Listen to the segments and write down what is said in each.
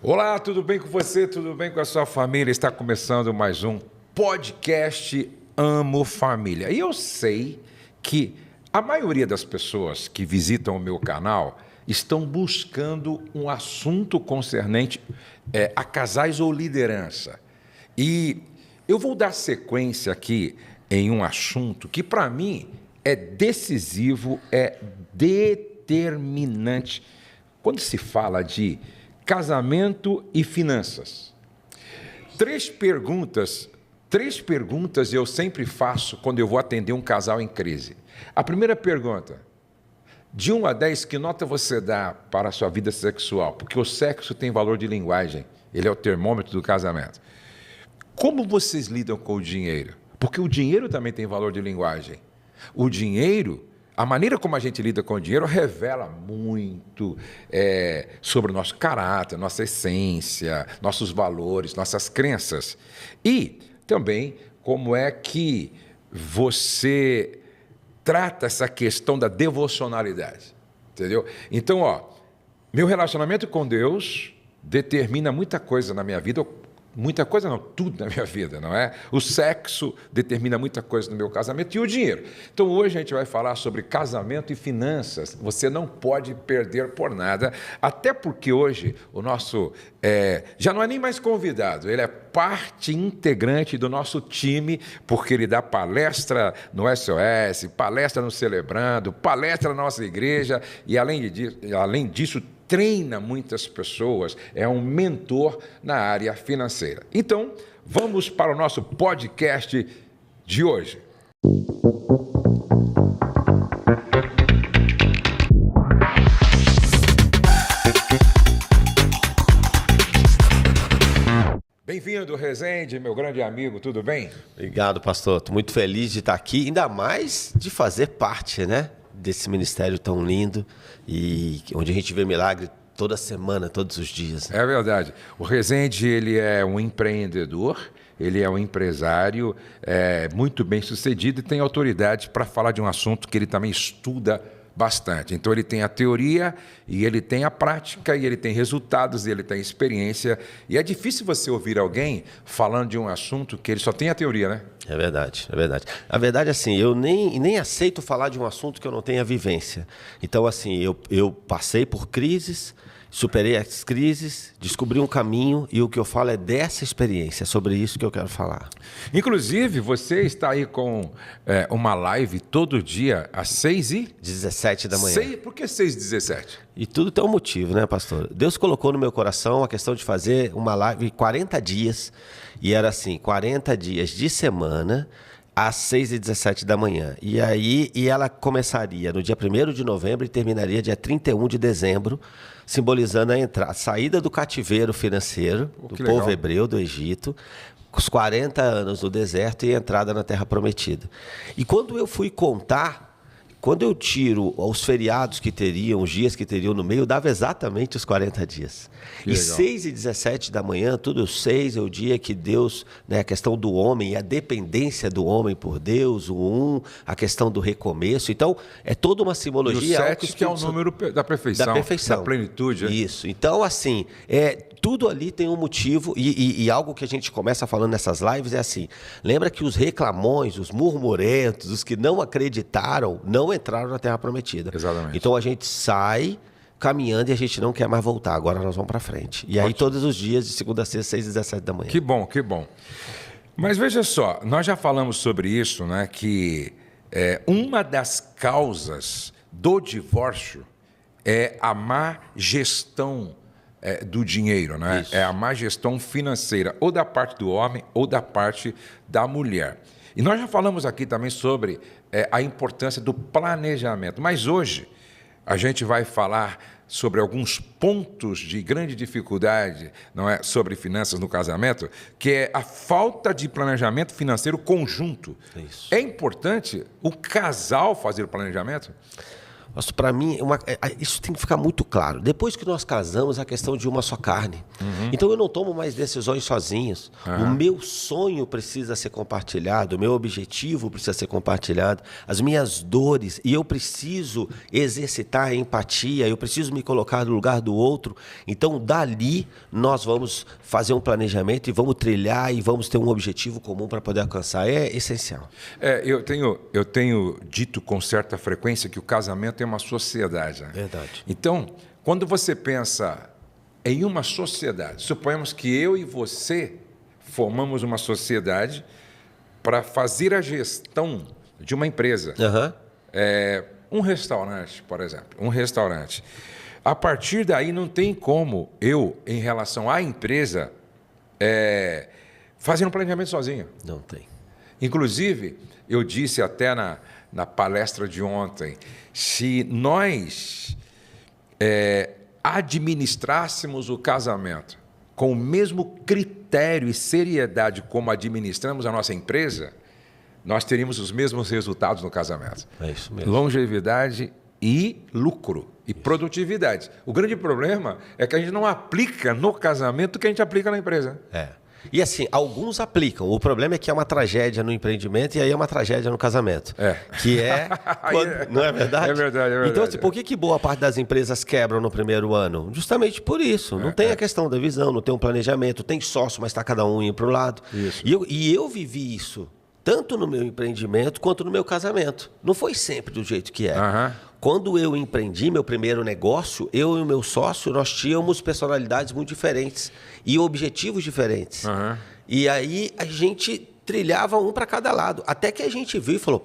Olá, tudo bem com você? Tudo bem com a sua família? Está começando mais um podcast Amo Família. E eu sei que a maioria das pessoas que visitam o meu canal estão buscando um assunto concernente a casais ou liderança. E eu vou dar sequência aqui em um assunto que, para mim, é decisivo, é determinante. Quando se fala de casamento e finanças. Três perguntas eu sempre faço quando eu vou atender um casal em crise. A primeira pergunta: de 1 a 10, que nota você dá para a sua vida sexual? Porque o sexo tem valor de linguagem, ele é o termômetro do casamento. Como vocês lidam com o dinheiro? Porque o dinheiro também tem valor de linguagem. O dinheiro, a maneira como a gente lida com o dinheiro revela muito sobre o nosso caráter, nossa essência, nossos valores, nossas crenças. E também como é que você trata essa questão da devocionalidade, entendeu? Então, meu relacionamento com Deus determina muita coisa na minha vida. Muita coisa não, tudo na minha vida, não é? O sexo determina muita coisa no meu casamento e o dinheiro. Então hoje a gente vai falar sobre casamento e finanças. Você não pode perder por nada, até porque hoje o nosso já não é nem mais convidado, ele é parte integrante do nosso time, porque ele dá palestra no SOS, palestra no Celebrando, palestra na nossa igreja e além disso treina muitas pessoas, é um mentor na área financeira. Então, vamos para o nosso podcast de hoje. Bem-vindo, Rezende, meu grande amigo, tudo bem? Obrigado, pastor. Estou muito feliz de estar aqui, ainda mais de fazer parte, desse ministério tão lindo e onde a gente vê milagre toda semana, todos os dias. É verdade. O Rezende, ele é um empreendedor, ele é um empresário muito bem sucedido e tem autoridade para falar de um assunto que ele também estuda bastante. Então ele tem a teoria e ele tem a prática e ele tem resultados e ele tem experiência. E é difícil você ouvir alguém falando de um assunto que ele só tem a teoria, né? É verdade, é verdade. A verdade é assim, eu nem aceito falar de um assunto que eu não tenha vivência. Então assim, eu passei por crises, superei as crises, descobri um caminho e o que eu falo é dessa experiência, é sobre isso que eu quero falar. Inclusive, você está aí com uma live todo dia às 6h17 da manhã. Por que 6h17? E tudo tem um motivo, né, pastor? Deus colocou no meu coração a questão de fazer uma live 40 dias, e era assim, 40 dias de semana, às 6h17 da manhã. E ela começaria no dia 1º de novembro e terminaria dia 31 de dezembro, simbolizando a saída do cativeiro financeiro do povo hebreu do Egito, os 40 anos no deserto e a entrada na Terra Prometida. E quando eu fui contar, quando eu tiro os feriados que teriam, os dias que teriam no meio, dava exatamente os 40 dias. E 6h17 da manhã, tudo 6 é o dia que Deus, a questão do homem e a dependência do homem por Deus, o 1, a questão do recomeço. Então, é toda uma simbologia. E o 7 que é o número da perfeição. Da perfeição. Da plenitude. Isso. Então, assim, tudo ali tem um motivo e algo que a gente começa falando nessas lives é assim, lembra que os reclamões, os murmurentos, os que não acreditaram, não entraram na Terra Prometida. Exatamente. Então a gente sai caminhando e a gente não quer mais voltar, agora nós vamos para frente. E aí todos os dias, de segunda a sexta, 6h17 da manhã. Que bom, que bom. Mas veja só, nós já falamos sobre isso, né, que uma das causas do divórcio é a má gestão do dinheiro, né? É a má gestão financeira, ou da parte do homem ou da parte da mulher. E nós já falamos aqui também sobre a importância do planejamento, mas hoje a gente vai falar sobre alguns pontos de grande dificuldade, não é, sobre finanças no casamento, que é a falta de planejamento financeiro conjunto. Isso. É importante o casal fazer o planejamento? Mas para mim, isso tem que ficar muito claro. Depois que nós casamos, a questão de uma só carne. Então eu não tomo mais decisões sozinhos. O meu sonho precisa ser compartilhado, o meu objetivo precisa ser compartilhado, as minhas dores, e eu preciso exercitar a empatia, eu preciso me colocar no lugar do outro. Então, dali, nós vamos fazer um planejamento e vamos trilhar e vamos ter um objetivo comum para poder alcançar. É essencial. Eu tenho dito com certa frequência que o casamento é uma sociedade. Né? Verdade. Então, quando você pensa em uma sociedade, suponhamos que eu e você formamos uma sociedade para fazer a gestão de uma empresa. Um restaurante, por exemplo. Um restaurante. A partir daí, não tem como eu, em relação à empresa, fazer um planejamento sozinho. Não tem. Inclusive, eu disse até na palestra de ontem, se nós administrássemos o casamento com o mesmo critério e seriedade como administramos a nossa empresa, nós teríamos os mesmos resultados no casamento. É isso mesmo. Longevidade e lucro e produtividade. O grande problema é que a gente não aplica no casamento o que a gente aplica na empresa. E assim, alguns aplicam. O problema é que é uma tragédia no empreendimento e aí é uma tragédia no casamento. Que é... Não é verdade? É verdade. Então, assim, por que boa parte das empresas quebram no primeiro ano? Justamente por isso. Não tem a questão da visão, não tem um planejamento, tem sócio, mas está cada um indo para o lado. Isso. E eu vivi isso, tanto no meu empreendimento quanto no meu casamento. Não foi sempre do jeito que é. Quando eu empreendi meu primeiro negócio, eu e o meu sócio, nós tínhamos personalidades muito diferentes e objetivos diferentes. E aí a gente trilhava um para cada lado. Até que a gente viu e falou,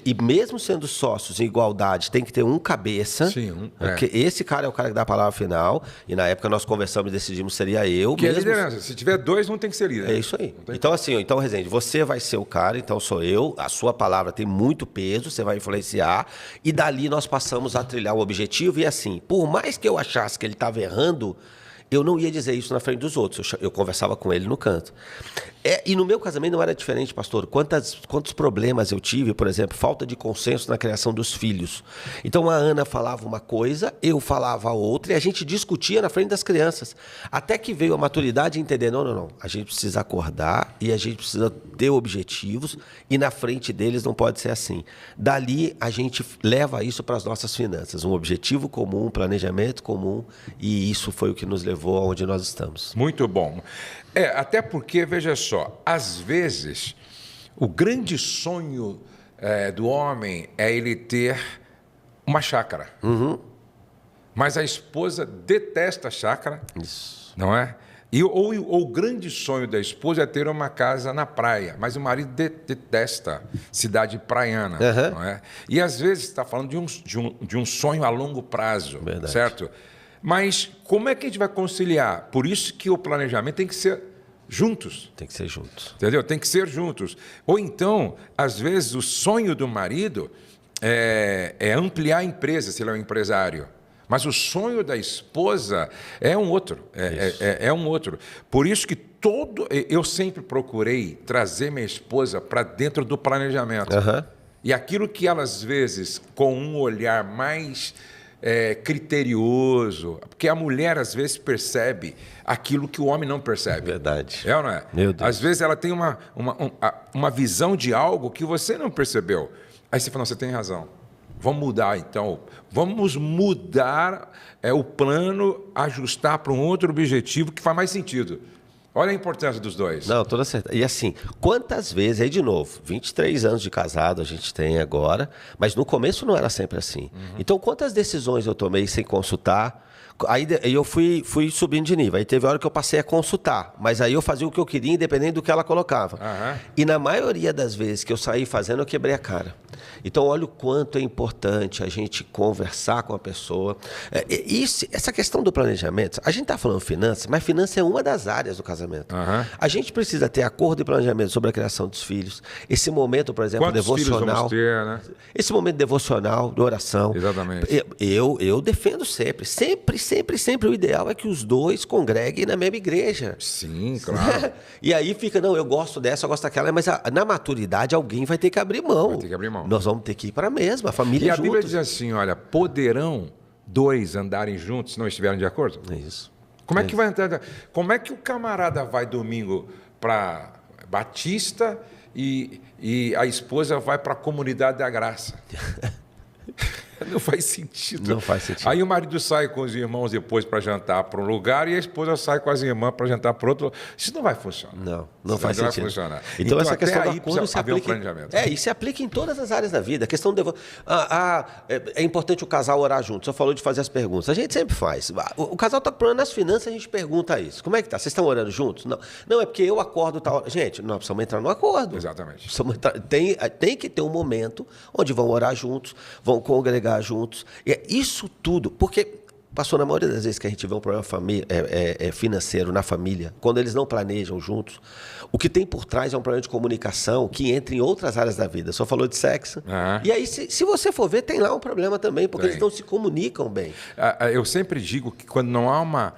e mesmo sendo sócios em igualdade, tem que ter um cabeça. Sim, porque esse cara é o cara que dá a palavra final. E na época nós conversamos e decidimos seria eu. Que mesmo... é liderança. Se tiver dois, não tem que ser líder. É isso aí. Então, assim, Rezende, você vai ser o cara, então sou eu. A sua palavra tem muito peso, você vai influenciar. E dali nós passamos a trilhar o objetivo. E assim, por mais que eu achasse que ele estava errando, eu não ia dizer isso na frente dos outros. Eu conversava com ele no canto. E no meu casamento não era diferente, pastor. Quantos problemas eu tive, por exemplo, falta de consenso na criação dos filhos. Então a Ana falava uma coisa, eu falava outra, e a gente discutia na frente das crianças. Até que veio a maturidade e entender, não. A gente precisa acordar e a gente precisa ter objetivos, e na frente deles não pode ser assim. Dali a gente leva isso para as nossas finanças. Um objetivo comum, um planejamento comum, e isso foi o que nos levou aonde nós estamos. Muito bom. Até porque, veja só, às vezes, o grande sonho do homem é ele ter uma chácara. Mas a esposa detesta a chácara, Isso. não é? Ou o grande sonho da esposa é ter uma casa na praia, mas o marido detesta cidade praiana, não é? E às vezes está falando de um sonho a longo prazo, Verdade. certo? Mas como é que a gente vai conciliar? Por isso que o planejamento tem que ser juntos. Tem que ser juntos. Entendeu? Tem que ser juntos. Ou então, às vezes, o sonho do marido é ampliar a empresa, se ele é um empresário. Mas o sonho da esposa é um outro. É um outro. Por isso que eu sempre procurei trazer minha esposa para dentro do planejamento. E aquilo que ela, às vezes, com um olhar mais criterioso, porque a mulher às vezes percebe aquilo que o homem não percebe. Verdade. É ou não é? Meu Deus. Às vezes ela tem uma visão de algo que você não percebeu. Aí você fala, não, você tem razão. Vamos mudar então. Vamos mudar o plano, ajustar para um outro objetivo que faz mais sentido. Olha a importância dos dois. Não, toda certeza. E assim, quantas vezes, aí de novo, 23 anos de casado a gente tem agora, mas no começo não era sempre assim. Então, quantas decisões eu tomei sem consultar? Aí eu fui subindo de nível. Aí teve hora que eu passei a consultar, mas aí eu fazia o que eu queria, independente do que ela colocava. E na maioria das vezes que eu saí fazendo, eu quebrei a cara. Então, olha o quanto é importante a gente conversar com a pessoa. Essa questão do planejamento, a gente está falando finanças, mas finança é uma das áreas do casamento. A gente precisa ter acordo e planejamento sobre a criação dos filhos. Esse momento, por exemplo, quantos devocional. Filhos vamos ter, né? Esse momento devocional, de oração. Exatamente. Eu defendo sempre o ideal é que os dois congreguem na mesma igreja. Sim, claro. E aí fica, não, eu gosto dessa, eu gosto daquela, mas na maturidade alguém vai ter que abrir mão. Vai ter que abrir mão. Nós vamos ter que ir para a mesma, a família E a juntos. Bíblia diz assim, olha, poderão dois andarem juntos se não estiverem de acordo? É isso. Como é que vai entrar? Como é que o camarada vai domingo para Batista e a esposa vai para a Comunidade da Graça? Não faz sentido. Não faz sentido. Aí o marido sai com os irmãos depois para jantar para um lugar e a esposa sai com as irmãs para jantar para outro. Isso não vai funcionar. Não faz sentido. Vai funcionar. Então essa questão do aí acordo se haver um aplica. planejamento. E se aplica em todas as áreas da vida. A questão do é importante o casal orar junto. Você falou de fazer as perguntas. A gente sempre faz. O casal está com problema nas finanças, a gente pergunta isso. Como é que tá? Vocês estão orando juntos? Não, é porque eu acordo tal. Gente, nós precisamos entrar no acordo. Exatamente. Tem que ter um momento onde vão orar juntos, vão congregar juntos. E isso tudo, porque, pastor, na maioria das vezes que a gente vê um problema financeiro na família, quando eles não planejam juntos, o que tem por trás é um problema de comunicação que entra em outras áreas da vida. Só falou de sexo. E aí, se você for ver, tem lá um problema também, porque eles não se comunicam bem. Eu sempre digo que quando não há uma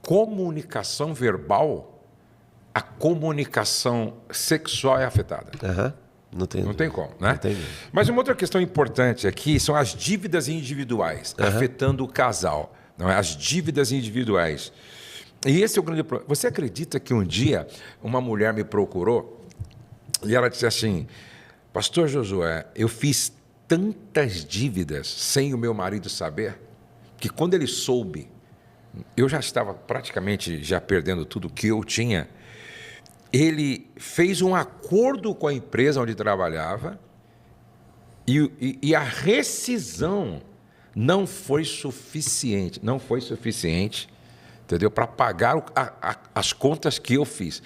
comunicação verbal, a comunicação sexual é afetada. Não tem como, né? Não tem. Mas uma outra questão importante aqui são as dívidas individuais afetando o casal. Não é? As dívidas individuais. E esse é o grande problema. Você acredita que um dia uma mulher me procurou e ela disse assim, pastor Josué, eu fiz tantas dívidas sem o meu marido saber, que quando ele soube, eu já estava praticamente já perdendo tudo que eu tinha. Ele fez um acordo com a empresa onde trabalhava e a rescisão não foi suficiente, entendeu? Para pagar as contas que eu fiz.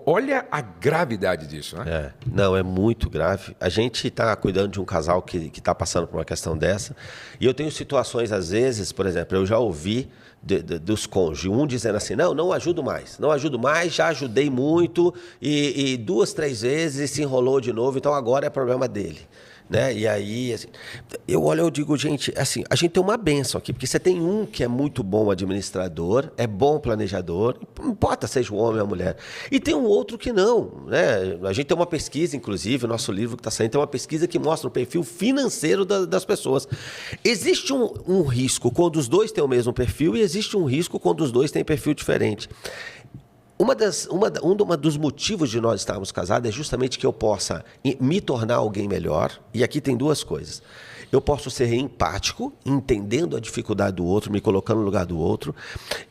Olha a gravidade disso, né? Não, é muito grave. A gente está cuidando de um casal que está passando por uma questão dessa. E eu tenho situações, às vezes, por exemplo, eu já ouvi dos cônjuges, um dizendo assim, não ajudo mais, já ajudei muito e 2, 3 vezes e se enrolou de novo, então agora é problema dele. Né? E aí, assim, eu digo, gente, assim, a gente tem uma bênção aqui, porque você tem um que é muito bom administrador, é bom planejador, não importa seja o homem ou a mulher, e tem um outro que não, né? A gente tem uma pesquisa, inclusive, o nosso livro que está saindo, tem uma pesquisa que mostra o perfil financeiro das pessoas. Existe um risco quando os dois têm o mesmo perfil e existe um risco quando os dois têm perfil diferente. Um dos motivos de nós estarmos casados é justamente que eu possa me tornar alguém melhor. E aqui tem duas coisas. Eu posso ser empático, entendendo a dificuldade do outro, me colocando no lugar do outro.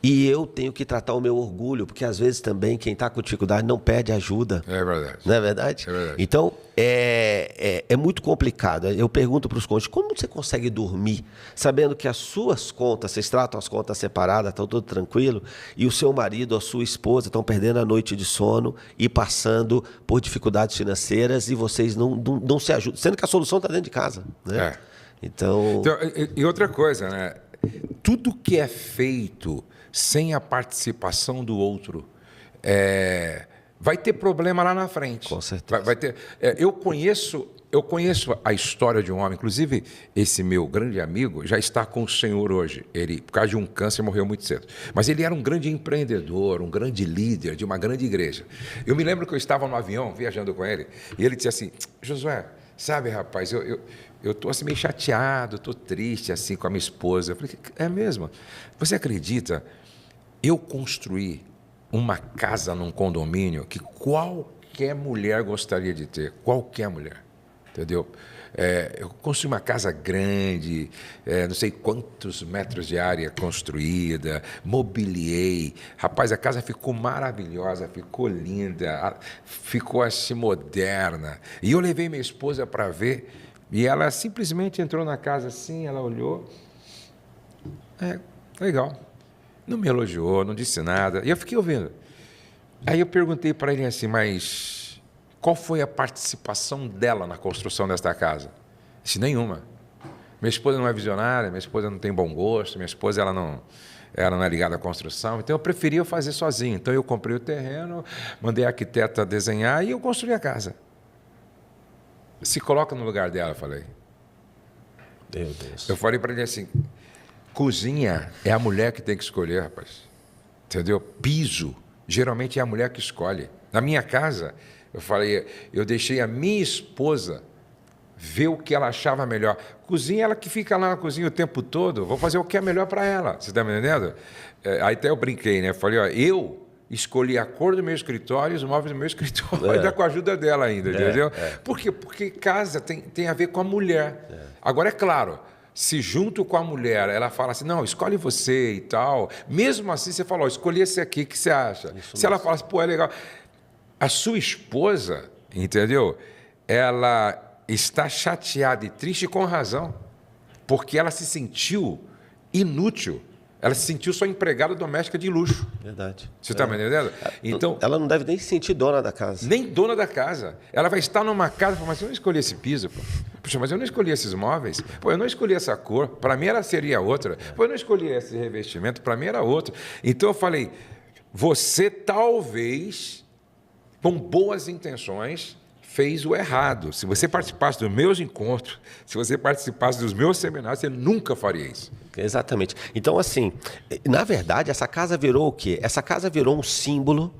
E eu tenho que tratar o meu orgulho, porque às vezes também quem está com dificuldade não pede ajuda. É verdade. Não é verdade? É verdade. Então, é muito complicado. Eu pergunto para os cônjuges, como você consegue dormir sabendo que as suas contas, vocês tratam as contas separadas, estão tudo tranquilo, e o seu marido ou a sua esposa estão perdendo a noite de sono e passando por dificuldades financeiras e vocês não se ajudam, sendo que a solução está dentro de casa, né? Então, e outra coisa, né? Tudo que é feito sem a participação do outro vai ter problema lá na frente. Com certeza. Vai ter. Eu conheço a história de um homem, inclusive esse meu grande amigo já está com o Senhor hoje. Ele, por causa de um câncer, morreu muito cedo. Mas ele era um grande empreendedor, um grande líder de uma grande igreja. Eu me lembro que eu estava no avião viajando com ele e ele disse assim, Josué, sabe, rapaz, eu estou assim meio chateado, estou triste assim com a minha esposa. Eu falei, é mesmo? Você acredita? Eu construí uma casa num condomínio que qualquer mulher gostaria de ter, qualquer mulher, entendeu? Eu construí uma casa grande, não sei quantos metros de área construída, mobiliei. Rapaz, a casa ficou maravilhosa, ficou linda, ficou assim moderna. E eu levei minha esposa para ver e ela simplesmente entrou na casa assim, ela olhou, legal. Não me elogiou, não disse nada. E eu fiquei ouvindo. Aí eu perguntei para ele assim, mas qual foi a participação dela na construção desta casa? Disse, nenhuma. Minha esposa não é visionária, minha esposa não tem bom gosto, minha esposa ela não é ligada à construção, então eu preferia fazer sozinho. Então eu comprei o terreno, mandei a arquiteta desenhar e eu construí a casa. Se coloca no lugar dela, eu falei. Meu Deus. Eu falei para ele assim, cozinha é a mulher que tem que escolher, rapaz. Entendeu? Piso, geralmente é a mulher que escolhe. Na minha casa, eu falei, eu deixei a minha esposa ver o que ela achava melhor. Cozinha, ela que fica lá na cozinha o tempo todo, vou fazer o que é melhor para ela. Você está me entendendo? Aí até eu brinquei, né? Falei, ó, eu escolhi a cor do meu escritório e os móveis do meu escritório, ainda com a ajuda dela ainda, entendeu? Por quê? Porque casa tem a ver com a mulher. Agora, é claro, se junto com a mulher ela fala assim, não, escolhe você e tal, mesmo assim você fala, ó, escolhi esse aqui, o que você acha? Se ela fala assim, pô, é legal. A sua esposa, entendeu? Ela está chateada e triste com razão, porque ela se sentiu inútil. Ela se sentiu só empregada doméstica de luxo. Verdade. Você está me entendendo? Então, ela não deve nem se sentir dona da casa. nem dona da casa. Ela vai estar numa casa e falar, mas eu não escolhi esse piso, pô. Puxa, mas eu não escolhi esses móveis. Pô, eu não escolhi essa cor. Para mim ela seria outra. Pô, eu não escolhi esse revestimento. Para mim era outro. Então eu falei, você talvez, com boas intenções, fez o errado. Se você participasse dos meus encontros, se você participasse dos meus seminários, você nunca faria isso. Exatamente. Então, assim, na verdade, essa casa virou o quê? Essa casa virou um símbolo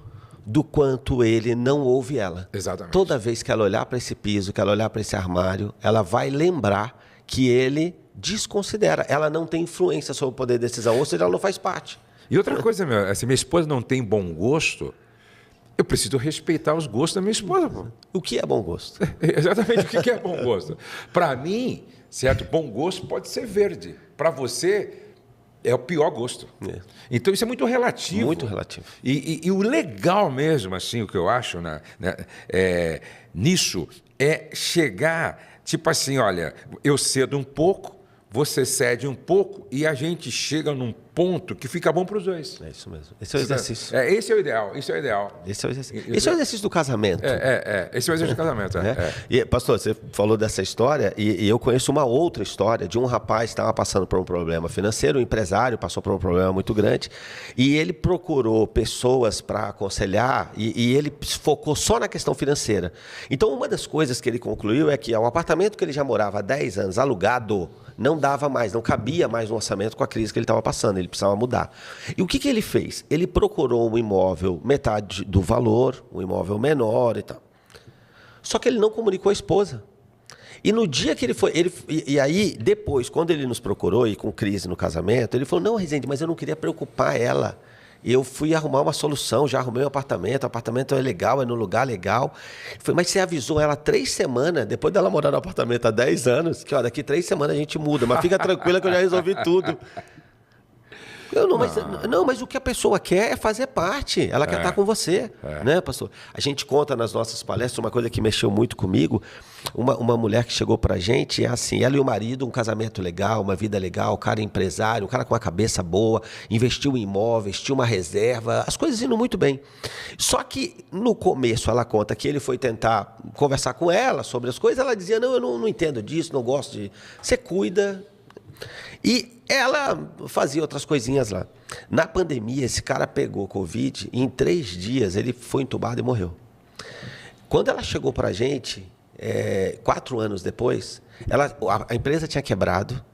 do quanto ele não ouve ela. Exatamente. Toda vez que ela olhar para esse piso, que ela olhar para esse armário, ela vai lembrar que ele desconsidera. Ela não tem influência sobre o poder de decisão, ou seja, ela não faz parte. E outra coisa, se minha esposa não tem bom gosto, eu preciso respeitar os gostos da minha esposa. Pô. O que é bom gosto? Exatamente, o que é bom gosto? Para mim, certo, bom gosto pode ser verde. Para você, é o pior gosto. É. Então, isso é muito relativo. Muito relativo. E o legal mesmo, assim, o que eu acho nisso, é chegar, tipo assim, olha, eu cedo um pouco, você cede um pouco e a gente chega num ponto que fica bom para os dois. É isso mesmo. Esse é o exercício. Esse é o ideal, isso é o ideal. Esse é o exercício. Esse é o exercício do casamento. Esse é o exercício do casamento. E, pastor, você falou dessa história e eu conheço uma outra história de um rapaz que estava passando por um problema financeiro, um empresário passou por um problema muito grande e ele procurou pessoas para aconselhar e ele focou só na questão financeira. Então, uma das coisas que ele concluiu é que o apartamento que ele já morava há 10 anos, alugado, não dava mais, não cabia mais no orçamento com a crise que ele estava passando, ele precisava mudar. E o que ele fez? Ele procurou um imóvel metade do valor, um imóvel menor e tal. Só que ele não comunicou à esposa. E no dia que ele foi... E aí, depois, quando ele nos procurou, e com crise no casamento, ele falou, não, Rezende, mas eu não queria preocupar ela. Eu fui arrumar uma solução, já arrumei um apartamento, o apartamento é legal, é num lugar legal. Falei, mas você avisou ela 3 semanas, depois dela morar no apartamento há 10 anos, que ó, daqui 3 semanas a gente muda, mas fica tranquila que eu já resolvi tudo. Mas o que a pessoa quer é fazer parte, ela quer estar com você, né, pastor? A gente conta nas nossas palestras uma coisa que mexeu muito comigo, uma mulher que chegou pra gente, é assim, ela e o marido, um casamento legal, uma vida legal, o cara é empresário, um cara com uma cabeça boa, investiu em imóveis, tinha uma reserva, as coisas indo muito bem. Só que no começo ela conta que ele foi tentar conversar com ela sobre as coisas, ela dizia, não, eu não entendo disso, não gosto de... Você cuida... E ela fazia outras coisinhas lá. Na pandemia, esse cara pegou Covid e em 3 dias ele foi entubado e morreu. Quando ela chegou para a gente, 4 anos depois, a empresa tinha quebrado,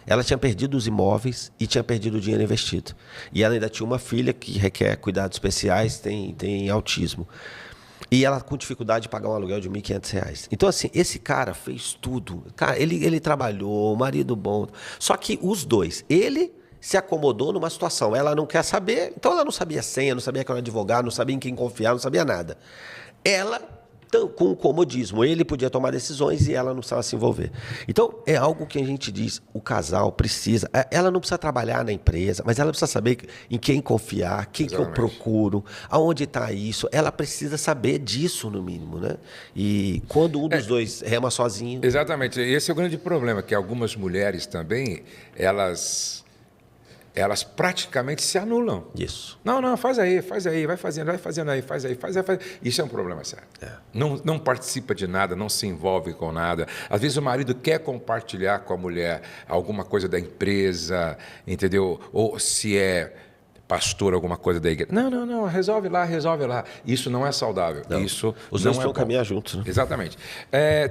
ela tinha perdido os imóveis e tinha perdido o dinheiro investido. E ela ainda tinha uma filha que requer cuidados especiais, tem autismo. E ela com dificuldade de pagar um aluguel de R$ 1.500. Então, assim, esse cara fez tudo. Cara, ele trabalhou, marido bom. Só que os dois, ele se acomodou numa situação. Ela não quer saber, então ela não sabia senha, não sabia que era um advogado, não sabia em quem confiar, não sabia nada. Ela, com o comodismo, ele podia tomar decisões e ela não precisava se envolver. Então, é algo que a gente diz, o casal precisa, ela não precisa trabalhar na empresa, mas ela precisa saber em quem confiar, quem que eu procuro, aonde está isso, ela precisa saber disso, no mínimo, né? E quando um dos dois rema sozinho... Exatamente, esse é o grande problema, que algumas mulheres também, elas praticamente se anulam. Isso. Não, faz aí, vai fazendo aí, faz aí. Isso é um problema sério. Não participa de nada, não se envolve com nada. Às vezes o marido quer compartilhar com a mulher alguma coisa da empresa, entendeu? Ou se é pastor, alguma coisa da igreja. Não, resolve lá. Isso não é saudável. Não. Isso Os não dois vão caminhar juntos. Né? Exatamente.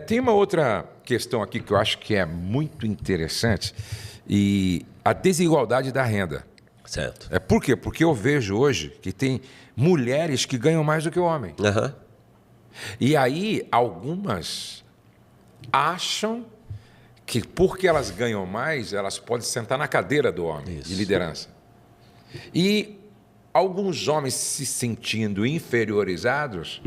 Tem uma outra questão aqui que eu acho que é muito interessante, e a desigualdade da renda. Certo. Por quê? Porque eu vejo hoje que tem mulheres que ganham mais do que o homem. Uhum. E aí, algumas acham que porque elas ganham mais, elas podem sentar na cadeira do homem de liderança. E alguns homens, se sentindo inferiorizados,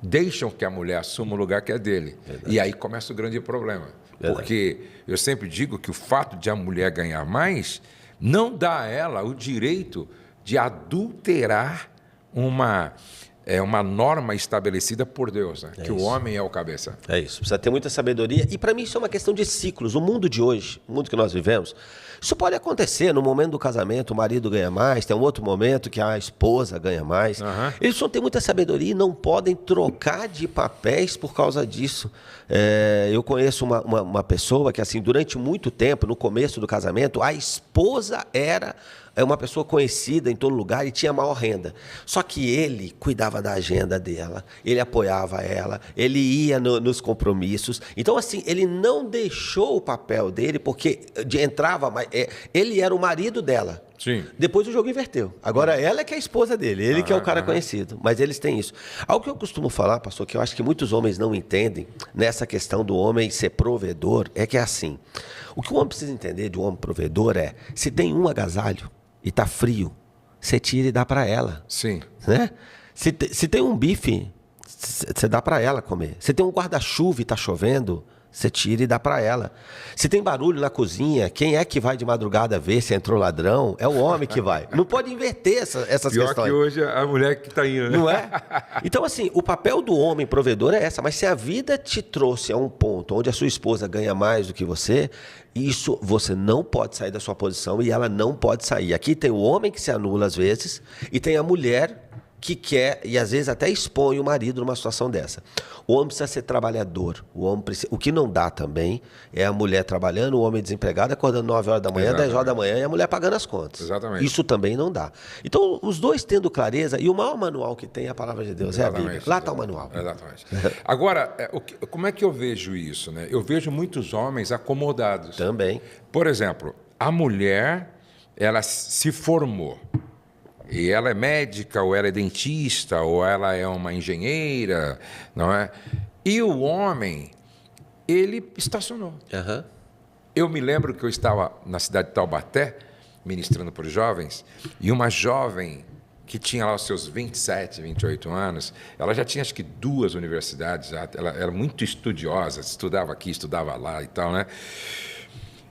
deixam que a mulher assuma o lugar que é dele. Verdade. E aí começa o grande problema. Verdade. Porque eu sempre digo que o fato de a mulher ganhar mais não dá a ela o direito de adulterar uma norma estabelecida por Deus, né? Que isso. O homem é o cabeça. É isso, precisa ter muita sabedoria. E para mim isso é uma questão de ciclos. O mundo de hoje, o mundo que nós vivemos, isso pode acontecer no momento do casamento, o marido ganha mais, tem um outro momento que a esposa ganha mais. Uhum. Eles precisam ter muita sabedoria e não podem trocar de papéis por causa disso. Eu conheço uma pessoa que, assim, durante muito tempo, no começo do casamento, a esposa era uma pessoa conhecida em todo lugar e tinha maior renda. Só que ele cuidava da agenda dela, ele apoiava ela, ele ia nos compromissos. Então, assim, ele não deixou o papel dele, porque entrava mais. Ele era o marido dela. Sim. Depois o jogo inverteu. Agora ela é que é a esposa dele, ele que é o cara conhecido. Mas eles têm isso. Algo que eu costumo falar, pastor, que eu acho que muitos homens não entendem nessa questão do homem ser provedor, é que é assim. O que o homem precisa entender de um homem provedor é, se tem um agasalho e tá frio, você tira e dá para ela. Sim. Né? Se tem um bife, você dá para ela comer. Se tem um guarda-chuva e tá chovendo, você tira e dá para ela. Se tem barulho na cozinha, quem é que vai de madrugada ver se entrou ladrão? É o homem que vai. Não pode inverter essas Pior questões. Que hoje é a mulher que está indo, né? Não é? Então, assim, o papel do homem provedor é essa. Mas se a vida te trouxe a um ponto onde a sua esposa ganha mais do que você, isso você não pode sair da sua posição e ela não pode sair. Aqui tem o homem que se anula às vezes e tem a mulher que quer, e às vezes até expõe o marido numa situação dessa. O homem precisa ser trabalhador. O que não dá também é a mulher trabalhando, o homem desempregado, acordando 9 horas da manhã, exatamente. 10 horas da manhã, e a mulher pagando as contas. Exatamente. Isso também não dá. Então, os dois tendo clareza, e o maior manual que tem é a palavra de Deus, exatamente, é a Bíblia. Lá está o manual. Exatamente. Agora, como é que eu vejo isso, né? Eu vejo muitos homens acomodados. Também. Por exemplo, a mulher, ela se formou. E ela é médica, ou ela é dentista, ou ela é uma engenheira, não é? E o homem, ele estacionou. Uhum. Eu me lembro que eu estava na cidade de Taubaté, ministrando para os jovens, e uma jovem que tinha lá os seus 27, 28 anos, ela já tinha acho que 2 universidades, ela era muito estudiosa, estudava aqui, estudava lá e tal, né?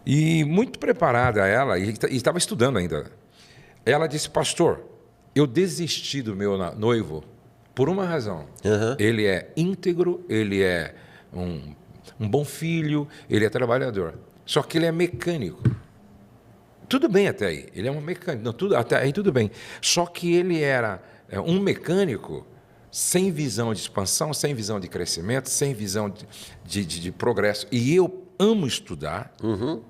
E muito preparada ela, e estava estudando ainda. Ela disse, pastor, eu desisti do meu noivo por uma razão. Uhum. Ele é íntegro, ele é um bom filho, ele é trabalhador. Só que ele é mecânico. Tudo bem até aí, ele é um mecânico. Não, até aí tudo bem. Só que ele era um mecânico sem visão de expansão, sem visão de crescimento, sem visão de progresso. E eu amo estudar. Uhum.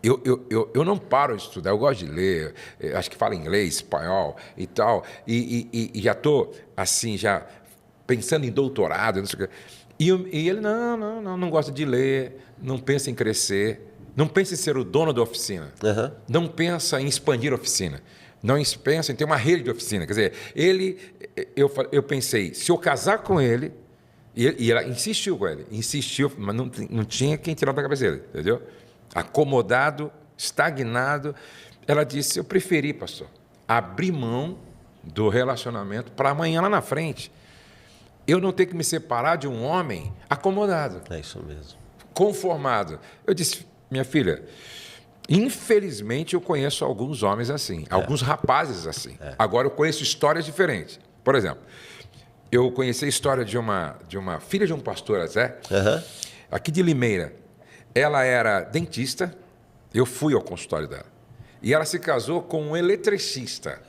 Eu não paro de estudar, eu gosto de ler, acho que falo inglês, espanhol e tal, e já estou assim, já pensando em doutorado, não sei o quê. E ele, não gosta de ler, não pensa em crescer, não pensa em ser o dono da oficina, uhum. Não pensa em expandir a oficina, não pensa em ter uma rede de oficina. Quer dizer, eu pensei, se eu casar com ele, e ela insistiu com ele, mas não tinha quem tirar da cabeça dele, entendeu? Acomodado, estagnado. Ela disse, eu preferi, pastor, abrir mão do relacionamento para amanhã lá na frente. Eu não ter que me separar de um homem acomodado. É isso mesmo. Conformado. Eu disse, minha filha, infelizmente eu conheço alguns homens assim, alguns rapazes assim. Agora eu conheço histórias diferentes. Por exemplo, eu conheci a história de uma filha de um pastor até, aqui de Limeira. Ela era dentista, eu fui ao consultório dela. E ela se casou com um eletricista,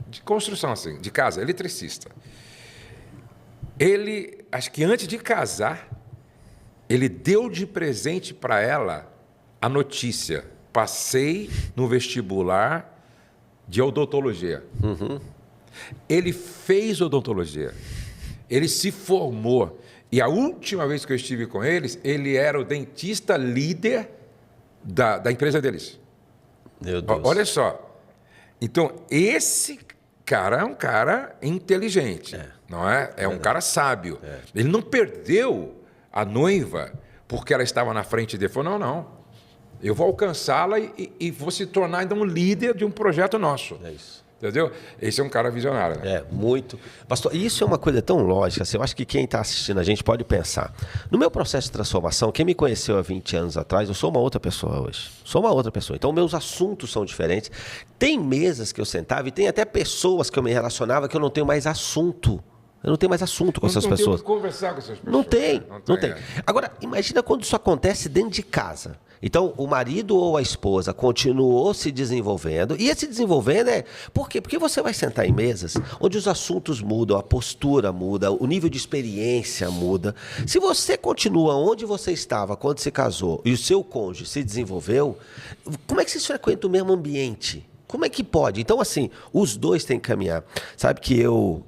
de construção, assim, de casa, eletricista. Ele, acho que antes de casar, ele deu de presente para ela a notícia: passei no vestibular de odontologia. Uhum. Ele fez odontologia, ele se formou. E a última vez que eu estive com eles, ele era o dentista líder da empresa deles. Meu Deus. Olha só. Então, esse cara é um cara inteligente, não é? É um cara sábio. Ele não perdeu a noiva porque ela estava na frente dele. Falou, não, eu vou alcançá-la e vou se tornar ainda um líder de um projeto nosso. É isso. Entendeu? Esse é um cara visionário, né? É, muito. Pastor, isso é uma coisa tão lógica, assim, eu acho que quem está assistindo a gente pode pensar. No meu processo de transformação, quem me conheceu há 20 anos atrás, eu sou uma outra pessoa hoje. Sou uma outra pessoa. Então, meus assuntos são diferentes. Tem mesas que eu sentava e tem até pessoas que eu me relacionava que eu não tenho mais assunto. Eu não tenho mais assunto com essas pessoas. Não tem conversar com essas pessoas. Não tem, Né? não tem. Agora, imagina quando isso acontece dentro de casa. Então, o marido ou a esposa continuou se desenvolvendo. E esse desenvolvendo é... Por quê? Porque você vai sentar em mesas onde os assuntos mudam, a postura muda, o nível de experiência muda. Se você continua onde você estava quando se casou e o seu cônjuge se desenvolveu, como é que vocês frequentam o mesmo ambiente? Como é que pode? Então, assim, os dois têm que caminhar. Sabe que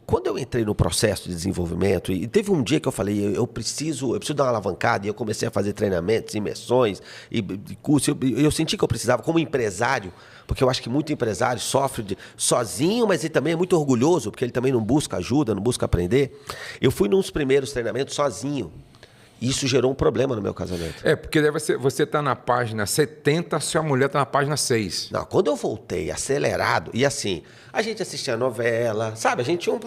quando eu entrei no processo de desenvolvimento, e teve um dia que eu falei, eu preciso dar uma alavancada, e eu comecei a fazer treinamentos, imersões, e cursos, eu senti que eu precisava, como empresário, porque eu acho que muito empresário sofre sozinho, mas ele também é muito orgulhoso, porque ele também não busca ajuda, não busca aprender. Eu fui nos primeiros treinamentos sozinho. Isso gerou um problema no meu casamento. É, porque você está na página 70, sua mulher está na página 6. Não, quando eu voltei acelerado, e assim, a gente assistia novela, sabe? A gente tinha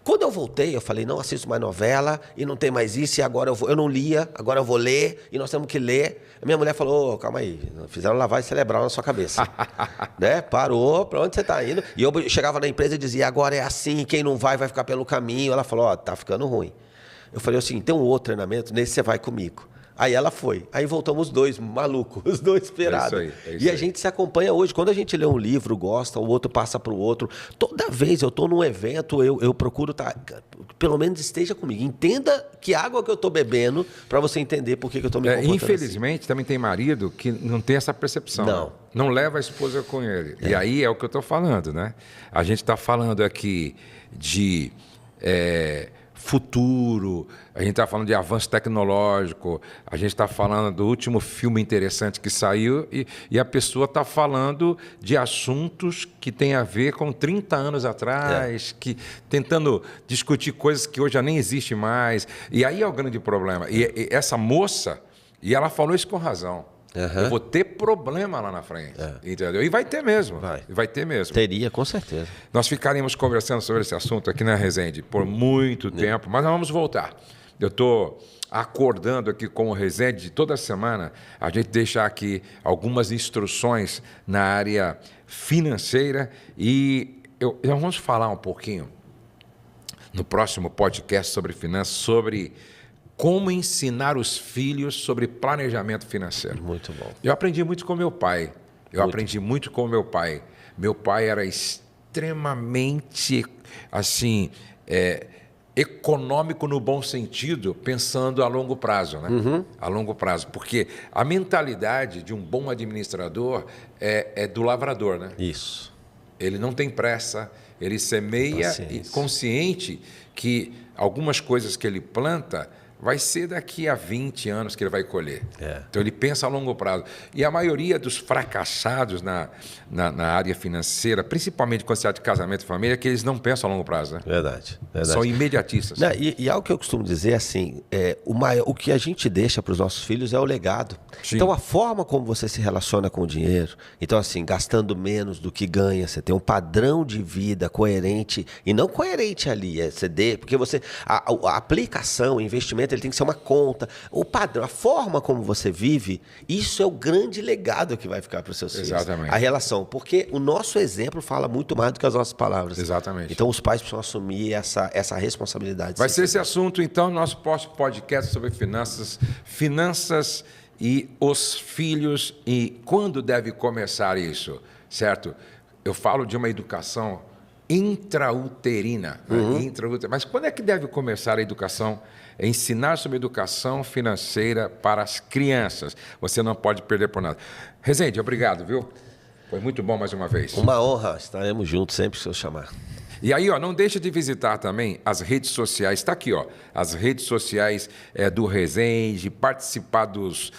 Quando eu voltei, eu falei, não assisto mais novela, e não tem mais isso, e agora eu não lia, agora eu vou ler, e nós temos que ler. A minha mulher falou, calma aí, fizeram lavagem cerebral na sua cabeça. Né? Parou, para onde você está indo? E eu chegava na empresa e dizia, agora é assim, quem não vai ficar pelo caminho. Ela falou, tá ficando ruim. Eu falei assim, tem um outro treinamento, nesse você vai comigo. Aí ela foi. Aí voltamos os dois malucos, os dois esperados. E a gente se acompanha hoje. Quando a gente lê um livro, gosta, o outro passa para o outro. Toda vez eu estou num evento, eu procuro pelo menos esteja comigo. Entenda que água que eu estou bebendo para você entender por que eu estou me comportando infelizmente, assim. também tem marido que não tem essa percepção. Não. Não leva a esposa com ele. E aí é o que eu estou falando, né? A gente está falando aqui de... futuro, a gente está falando de avanço tecnológico, a gente está falando do último filme interessante que saiu e a pessoa está falando de assuntos que têm a ver com 30 anos atrás, tentando discutir coisas que hoje já nem existem mais. E aí é o grande problema. E essa moça, e ela falou isso com razão. Eu vou ter problema lá na frente, entendeu? E vai ter mesmo. Vai ter mesmo. Teria, com certeza. Nós ficaríamos conversando sobre esse assunto aqui na Resende por muito tempo, mas nós vamos voltar. Eu estou acordando aqui com o Resende, toda semana a gente deixa aqui algumas instruções na área financeira e nós vamos falar um pouquinho no próximo podcast sobre finanças, sobre como ensinar os filhos sobre planejamento financeiro. Muito bom. Eu aprendi muito com meu pai. Meu pai era extremamente, assim, econômico no bom sentido, pensando a longo prazo, né? A longo prazo. Porque a mentalidade de um bom administrador é do lavrador, né? Isso. Ele não tem pressa, ele semeia e consciente que algumas coisas que ele planta vai ser daqui a 20 anos que ele vai colher. Então, ele pensa a longo prazo. E a maioria dos fracassados na área financeira, principalmente quando se trata de casamento e família, é que eles não pensam a longo prazo. Né? Verdade. São imediatistas. Não, e algo que eu costumo dizer assim, o que a gente deixa para os nossos filhos é o legado. Sim. Então, a forma como você se relaciona com o dinheiro, então assim, gastando menos do que ganha, você tem um padrão de vida coerente, e não coerente ali, porque você, a aplicação, o investimento, ele tem que ser uma conta. O padrão, a forma como você vive, isso é o grande legado que vai ficar para os seus filhos. Exatamente. A relação, porque o nosso exemplo fala muito mais do que as nossas palavras. Exatamente. Então os pais precisam assumir essa responsabilidade. Vai ser esse assunto, então, no nosso próximo podcast sobre finanças e os filhos e quando deve começar isso, certo? Eu falo de uma educação intrauterina, mas quando é que deve começar a educação? Ensinar sobre educação financeira para as crianças. Você não pode perder por nada. Resende, obrigado, viu? Foi muito bom mais uma vez. Uma honra, estaremos juntos sempre que o senhor chamar. E aí, não deixa de visitar também as redes sociais. Está aqui, as redes sociais do Resende, participar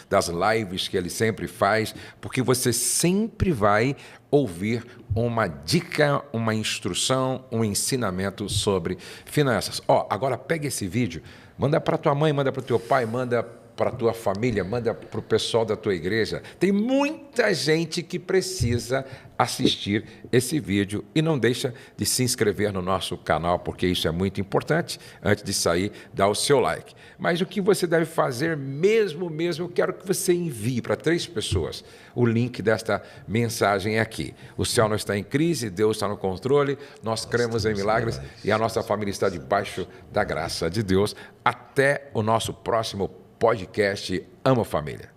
das lives que ele sempre faz, porque você sempre vai ouvir uma dica, uma instrução, um ensinamento sobre finanças. Agora pega esse vídeo, manda para tua mãe, manda para o teu pai, manda para a tua família, manda para o pessoal da tua igreja. Tem muita gente que precisa assistir esse vídeo e não deixa de se inscrever no nosso canal, porque isso é muito importante. Antes de sair, dá o seu like. Mas o que você deve fazer mesmo, eu quero que você envie para 3 pessoas o link desta mensagem aqui. O céu não está em crise, Deus está no controle, nós cremos em milagres e a nossa família está debaixo da graça de Deus. Até o nosso próximo podcast Amo Família.